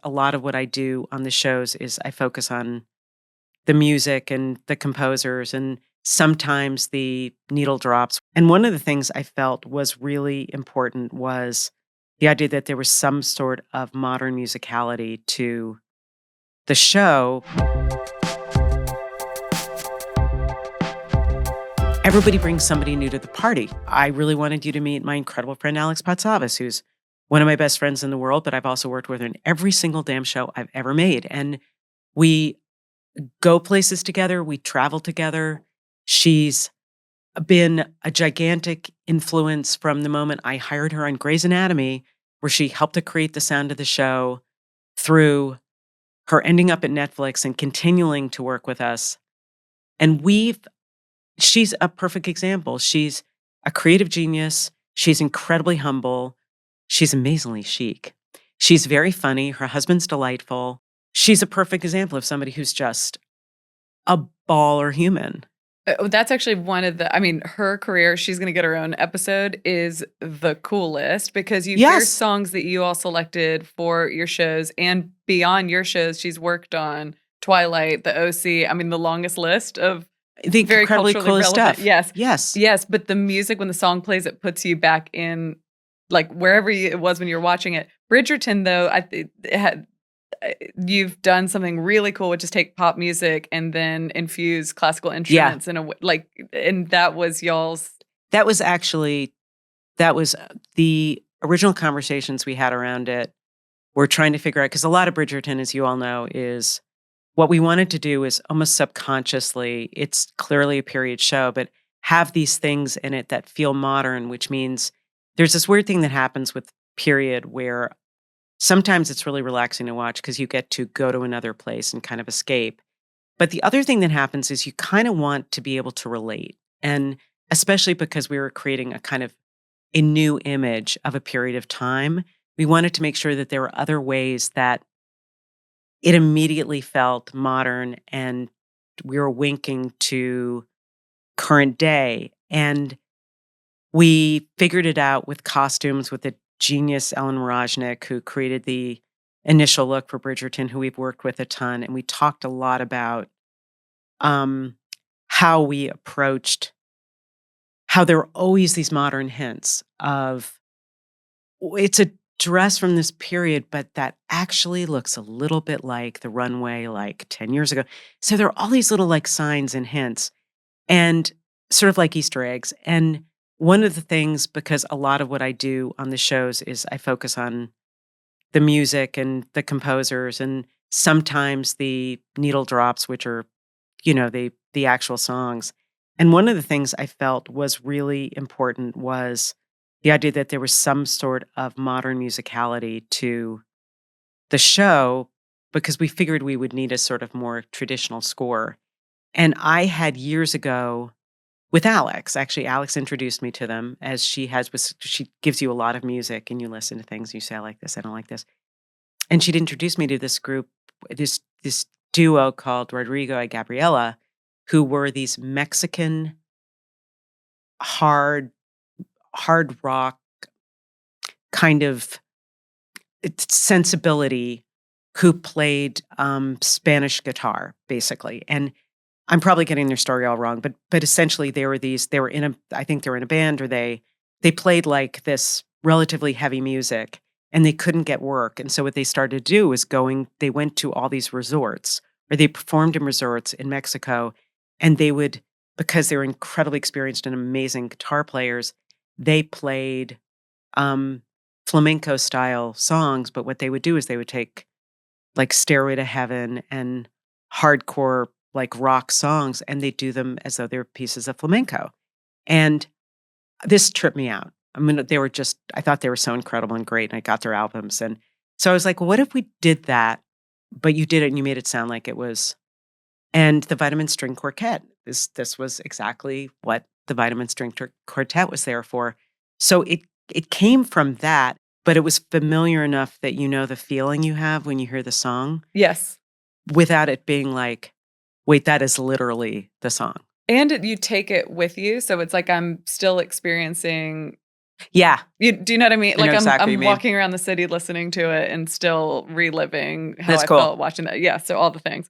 a lot of what I do on the shows is I focus on the music and the composers and sometimes the needle drops. And one of the things I felt was really important was the idea that there was some sort of modern musicality to the show. Everybody brings somebody new to the party. I really wanted you to meet my incredible friend Alex Patsavas, who's one of my best friends in the world, but I've also worked with her in every single damn show I've ever made. And we go places together, we travel together. She's been a gigantic influence from the moment I hired her on Grey's Anatomy, where she helped to create the sound of the show, through her ending up at Netflix and continuing to work with us. And she's a perfect example. She's a creative genius. She's incredibly humble. She's amazingly chic. She's very funny. Her husband's delightful. She's a perfect example of somebody who's just a baller human. That's actually one of her career, she's going to get her own episode, is the coolest because you hear Yes. songs that you all selected for your shows and beyond your shows. She's worked on Twilight, The OC. I mean, the longest list of The very incredibly culturally cool relevant. stuff. Yes. Yes. Yes. But the music, when the song plays, it puts you back in like wherever it was when you were watching it. Bridgerton, though, you've done something really cool, which is take pop music and then infuse classical instruments in a way, and that was y'all's. That was the original conversations we had around it. We're trying to figure out, because a lot of Bridgerton, as you all know, is what we wanted to do is almost subconsciously, it's clearly a period show, but have these things in it that feel modern, which means there's this weird thing that happens with period where sometimes it's really relaxing to watch because you get to go to another place and kind of escape. But the other thing that happens is you kind of want to be able to relate. And especially because we were creating a kind of a new image of a period of time, we wanted to make sure that there were other ways that it immediately felt modern and we were winking to current day. And we figured it out with costumes with the genius Ellen Moroznik, who created the initial look for Bridgerton, who we've worked with a ton. And we talked a lot about how we approached how there were always these modern hints of it's a dress from this period, but that actually looks a little bit like the runway like 10 years ago. So there are all these little like signs and hints and sort of like Easter eggs. And one of the things, because a lot of what I do on the shows is I focus on the music and the composers and sometimes the needle drops, which are, the actual songs. And one of the things I felt was really important was the idea that there was some sort of modern musicality to the show because we figured we would need a sort of more traditional score. And I had years ago with Alex, actually, Alex introduced me to them as she gives you a lot of music and you listen to things and you say, I like this, I don't like this. And she'd introduced me to this group, this duo called Rodrigo and Gabriela, who were these Mexican hard rock kind of sensibility who played Spanish guitar, basically. And I'm probably getting their story all wrong, but essentially they were in a band, or they played like this relatively heavy music and they couldn't get work. And so what they started to do was they went to all these resorts, or they performed in resorts in Mexico, and they would, because they were incredibly experienced and amazing guitar players, they played flamenco style songs. But what they would do is they would take like Stairway to Heaven and hardcore like rock songs, and they do them as though they're pieces of flamenco. And this tripped me out. I mean, I thought they were so incredible and great, and I got their albums. And so I was like, well, what if we did that, but you did it and you made it sound like it was, and the Vitamin String Quartet, this was exactly what the Vitamin String Quartet was there for. So it came from that, but it was familiar enough that you know the feeling you have when you hear the song. Yes. Without it being like, wait, that is literally the song. And you take it with you. So it's like I'm still experiencing Yeah. Do you know what I mean? I know Like exactly what you I'm mean. walking around the city listening to it and still reliving how That's I cool. felt watching that. Yeah, so all the things.